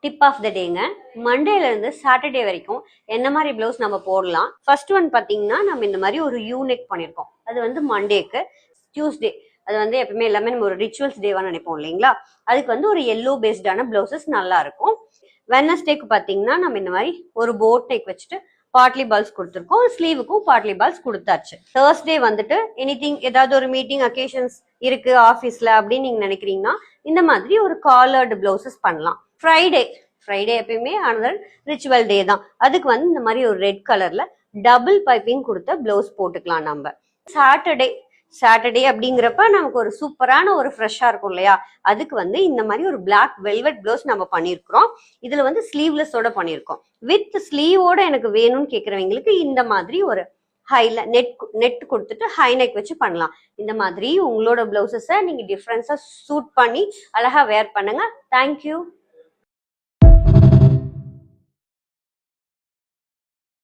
Tip of the டேங்க. மண்டேல இருந்து Saturday வரைக்கும் என்ன மாதிரி பிளவுஸ் நம்ம போடலாம். ஃபர்ஸ்ட் ஒன் பாத்தீங்கன்னா நம்ம இந்த மாதிரி ஒரு யூனெக் பண்ணிருக்கோம். அது வந்து மண்டேக்கு. டியூஸ்டே அது வந்து எப்பவுமே எல்லாமே நம்ம ஒரு ரிச்சுவல்ஸ் டேவா நினைப்போம் இல்லைங்களா. அதுக்கு வந்து ஒரு எல்லோ பேஸ்டான பிளவுசஸ் நல்லா இருக்கும். வெட்னஸ்டேக்கு பாத்தீங்கன்னா நம்ம இந்த மாதிரி ஒரு போட் நெக் வச்சுட்டு பார்ட்லி பால்ஸ் கொடுத்துருக்கோம். ஸ்லீவுக்கும் பார்ட்லி பால்ஸ் கொடுத்தாச்சு. தேர்ஸ்டே வந்துட்டு எனிதிங் ஏதாவது ஒரு மீட்டிங் அக்கேஷன்ஸ் இருக்கு ஆஃபீஸ்ல அப்படின்னு நீங்க நினைக்கிறீங்கன்னா இந்த மாதிரி ஒரு காலர்டு பிளவுசஸ் பண்ணலாம். ஃப்ரைடே எப்பயுமே அனதர் ரிச்சுவல் டே தான். அதுக்கு வந்து இந்த மாதிரி ஒரு ரெட் கலர்ல டபுள் பைப்பிங் கொடுத்த பிளவுஸ் போட்டுக்கலாம் நம்ம. சாட்டர்டே அப்படிங்கிறப்ப நமக்கு ஒரு சூப்பரான ஒரு ஃப்ரெஷ்ஷா இருக்கும் இல்லையா. அதுக்கு வந்து இந்த மாதிரி ஒரு பிளாக் வெல்வெட் பிளவுஸ் நம்ம பண்ணிருக்கிறோம். இதுல வந்து ஸ்லீவ்லெஸ்ஸோட பண்ணிருக்கோம். வித் ஸ்லீவோட எனக்கு வேணும்னு கேக்குறவங்களுக்கு இந்த மாதிரி ஒரு ஹைல நெட் கொடுத்துட்டு ஹை நெக் வச்சு பண்ணலாம். இந்த மாதிரி உங்களோட பிளவுசஸை நீங்க டிஃப்ரென்ஸா சூட் பண்ணி அழகா வேர் பண்ணுங்க. தேங்க்யூ.